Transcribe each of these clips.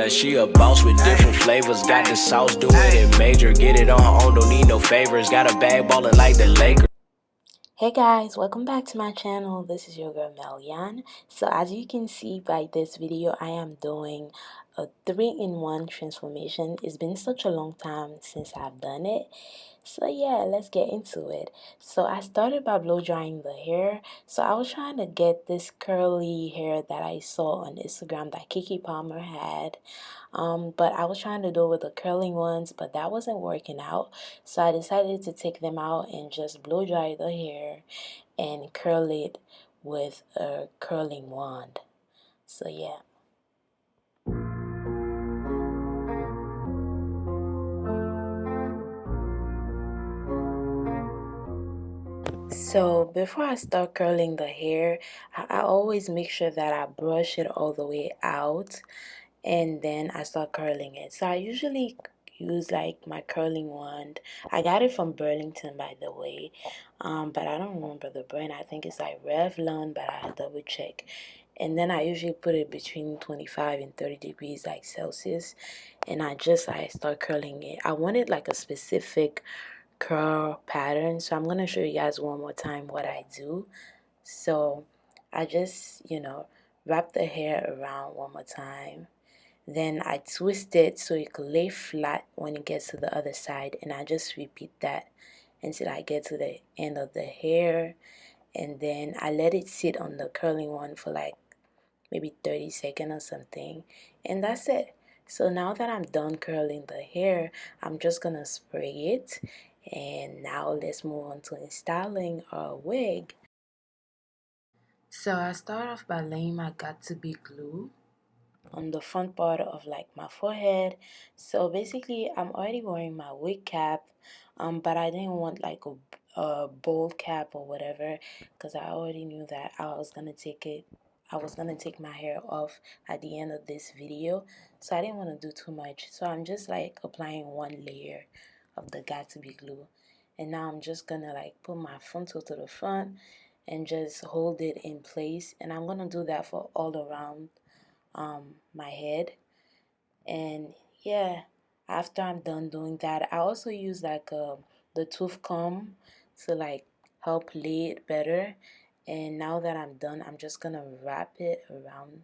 Yeah, she a boss with different flavors. Got the sauce, do it in major. Get it on her own, don't need no favors. Got a bag ballin' like the Lakers. Hey guys, welcome back to my channel. This is your girl Melian. So as you can see by this video, I am doing a 3-in-1 transformation. It's been such a long time since I've done it. So yeah, let's get into it. So I started by blow drying the hair. So I was trying to get this curly hair that I saw on Instagram that Keke Palmer had. But I was trying to do it with the curling ones, but that wasn't working out. So I decided to take them out and just blow dry the hair and curl it with a curling wand. So yeah. So before I start curling the hair, I always make sure that I brush it all the way out and then I start curling it. So I usually use like my curling wand. I got it from Burlington, by the way, but I don't remember the brand. I think it's like Revlon, but I double check. And then I usually put it between 25 and 30 degrees like Celsius, and I start curling it. I wanted like a specific curl pattern, so I'm gonna show you guys one more time what I do. So I just wrap the hair around one more time, then I twist it so it could lay flat when it gets to the other side, and I just repeat that until I get to the end of the hair, and then I let it sit on the curling one for like maybe 30 seconds or something, and that's it. So now that I'm done curling the hair, I'm just gonna spray it, and now let's move on to installing our wig. So I start off by laying my got2b glue on the front part of like my forehead. So basically I'm already wearing my wig cap, but I didn't want like a bowl cap or whatever, because I already knew that I was gonna take my hair off at the end of this video, so I didn't want to do too much. So I'm just like applying one layer of the got2b glue, and now I'm just gonna like put my frontal to the front and just hold it in place, and I'm gonna do that for all around my head. And yeah, after I'm done doing that, I also use like the tooth comb to like help lay it better. And now that I'm done, I'm just gonna wrap it around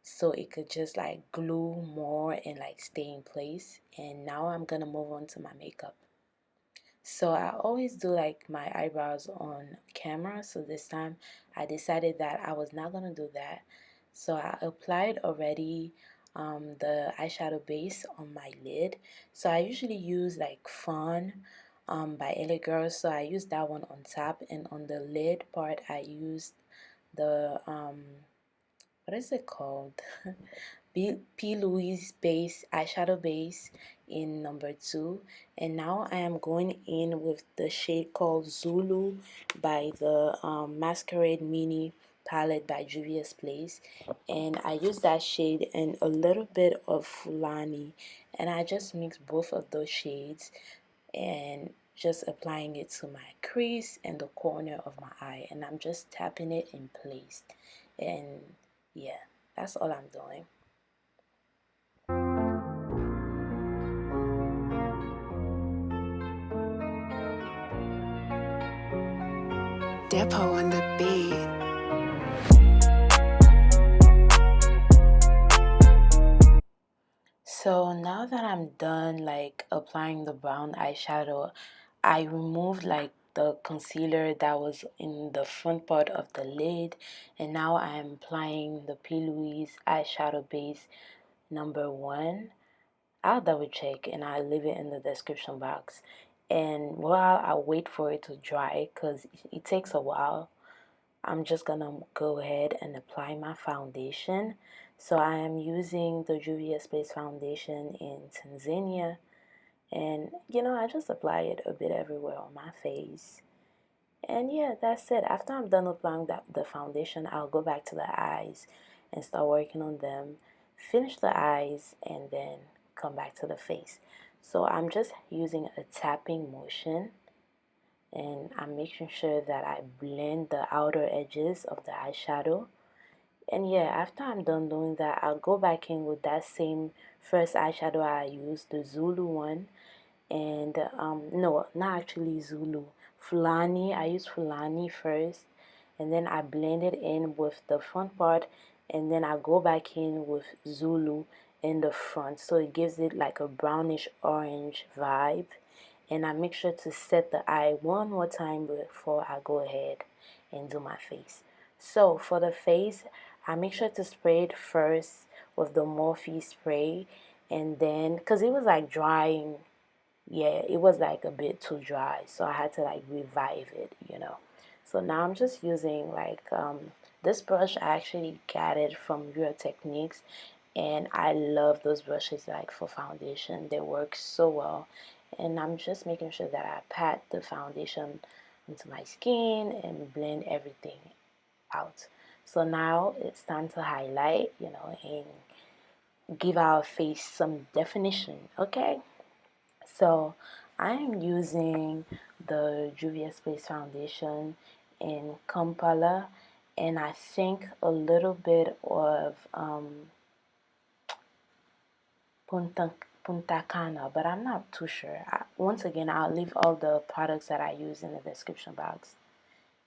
so it could just like glue more and like stay in place. And now I'm gonna move on to my makeup. So I always do like my eyebrows on camera, so this time I decided that I was not gonna do that. So I applied already the eyeshadow base on my lid. So I usually use like Fawn by LA Girls, so I use that one on top, and on the lid part I used the what is it called? Louise base, eyeshadow base in number 2. And now I am going in with the shade called Zulu by the Masquerade mini palette by Juvia's Place, and I use that shade and a little bit of Fulani, and I just mix both of those shades and just applying it to my crease and the corner of my eye, and I'm just tapping it in place. And yeah, that's all I'm doing. Depot on the beat. So now that I'm done like applying the brown eyeshadow, I removed like the concealer that was in the front part of the lid, and now I am applying the P. Louise eyeshadow base number 1. I'll double check and I'll leave it in the description box. And while I wait for it to dry, because it takes a while, I'm just gonna go ahead and apply my foundation. So I am using the Juvia Space Foundation in Tanzania, and I just apply it a bit everywhere on my face. And yeah, that's it. After I'm done applying the foundation, I'll go back to the eyes and start working on them, finish the eyes, and then come back to the face. So I'm just using a tapping motion, and I'm making sure that I blend the outer edges of the eyeshadow And yeah, after I'm done doing that, I'll go back in with that same first eyeshadow I used, the Zulu one. And no, not actually Zulu, Fulani. I use Fulani first, and then I blend it in with the front part, and then I go back in with Zulu in the front, so it gives it like a brownish orange vibe. And I make sure to set the eye one more time before I go ahead and do my face. So for the face, I make sure to spray it first with the Morphe spray, and then because it was like drying, yeah, it was like a bit too dry, so I had to like revive it. So now I'm just using like this brush. I actually got it from Real Techniques, and I love those brushes like for foundation. They work so well, and I'm just making sure that I pat the foundation into my skin and blend everything out. So now it's time to highlight, and give our face some definition. Okay. So I am using the Juvia Space Foundation in Kampala, and I think a little bit of Punta Cana, but I'm not too sure. Once again, I'll leave all the products that I use in the description box.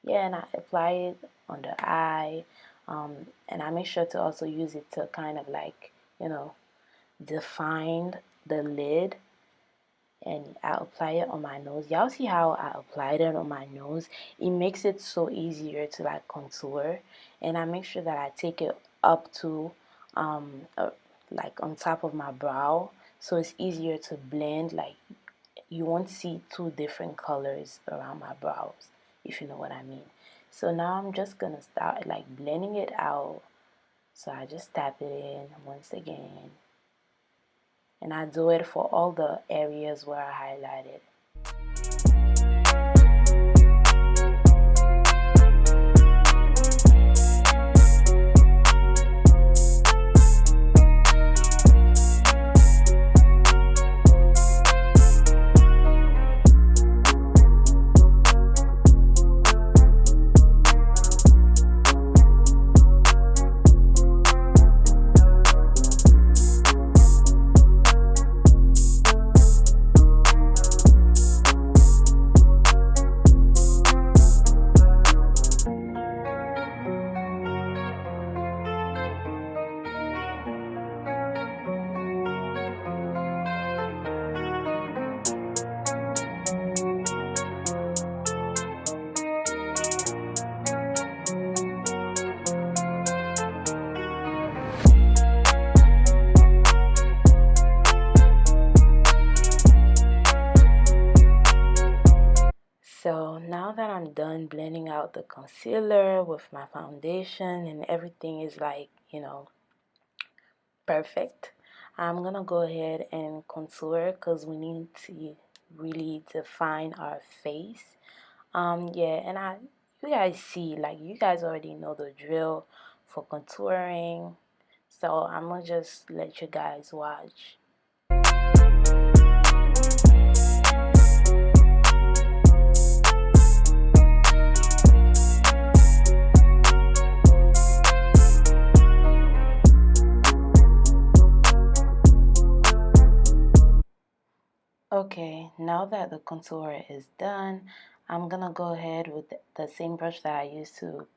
Yeah, and I apply it on the eye, and I make sure to also use it to kind of like, define the lid, and I apply it on my nose. Y'all see how I applied it on my nose? It makes it so easier to like contour, and I make sure that I take it up to like on top of my brow, so it's easier to blend. Like you won't see two different colors around my brows, if you know what I mean. So now I'm just gonna start like blending it out. So I just tap it in once again, and I do it for all the areas where I highlighted. So now that I'm done blending out the concealer with my foundation and everything is like, perfect, I'm gonna go ahead and contour because we need to really define our face. Yeah, and you guys see, like you guys already know the drill for contouring. So I'm gonna just let you guys watch. Okay, now that the contour is done, I'm gonna go ahead with the same brush that I used to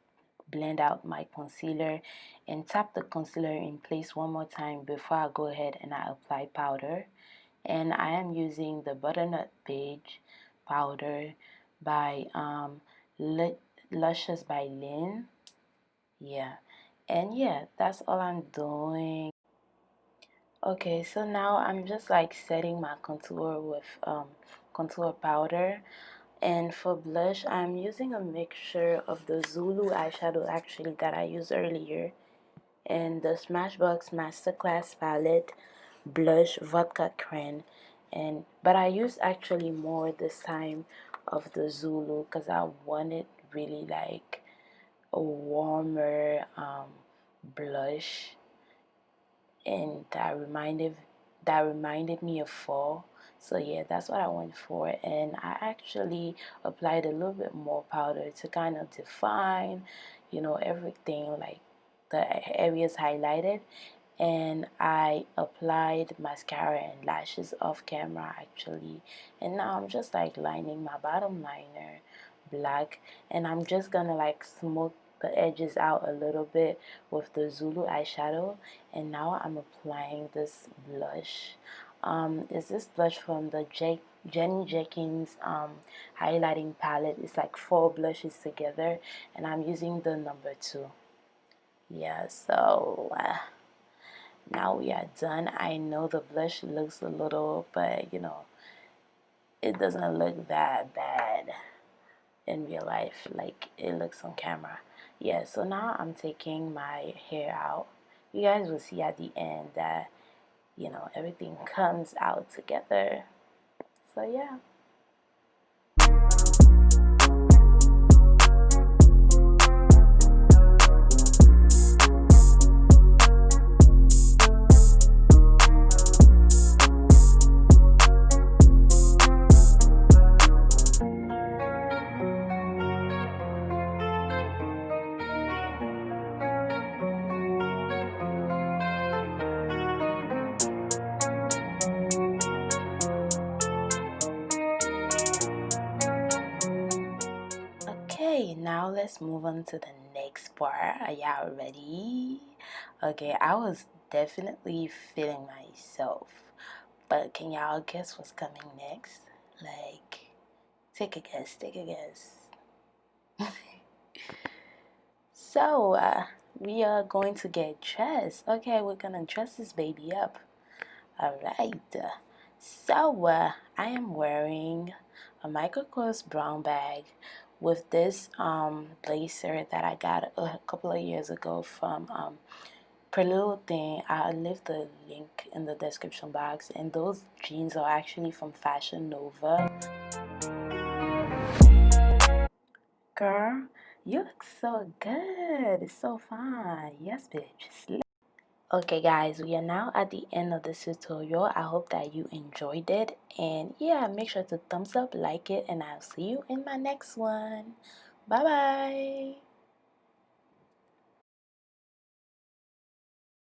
blend out my concealer and tap the concealer in place one more time before I go ahead and I apply powder. And I am using the Butternut Beige powder by Luscious by Lynn. Yeah, and yeah, that's all I'm doing. Okay, so now I'm just like setting my contour with contour powder. And for blush, I'm using a mixture of the Zulu eyeshadow actually that I used earlier, and the Smashbox Masterclass palette blush Vodka Cran. But I used actually more this time of the Zulu because I wanted really like a warmer blush, and that reminded me of fall. So yeah, that's what I went for, and I actually applied a little bit more powder to kind of define, everything, like the areas highlighted, and I applied mascara and lashes off camera actually, and now I'm just like lining my bottom liner black, and I'm just gonna like smoke the edges out a little bit with the Zulu eyeshadow. And now I'm applying this blush. Is this blush from the Jennie Jenkins highlighting palette. It's like 4 blushes together, and I'm using the number 2. Yeah, so now we are done. I know the blush looks a little, but you know, it doesn't look that bad in real life like it looks on camera. Yeah, so now I'm taking my hair out. You guys will see at the end that, you know, everything comes out together. So yeah. Okay, now let's move on to the next part. Are y'all ready? Okay, I was definitely feeling myself, but can y'all guess what's coming next? Like, take a guess, take a guess. So, we are going to get dressed. Okay, we're gonna dress this baby up. Alright, so I am wearing a microclose brown bag with this blazer that I got a couple of years ago from Pretty Little Thing. I'll leave the link in the description box, and those jeans are actually from Fashion Nova. Girl, you look so good. It's so fine. Yes, bitch. Okay guys, we are now at the end of this tutorial. I hope that you enjoyed it, and yeah, make sure to thumbs up, like it, and I'll see you in my next one. Bye bye.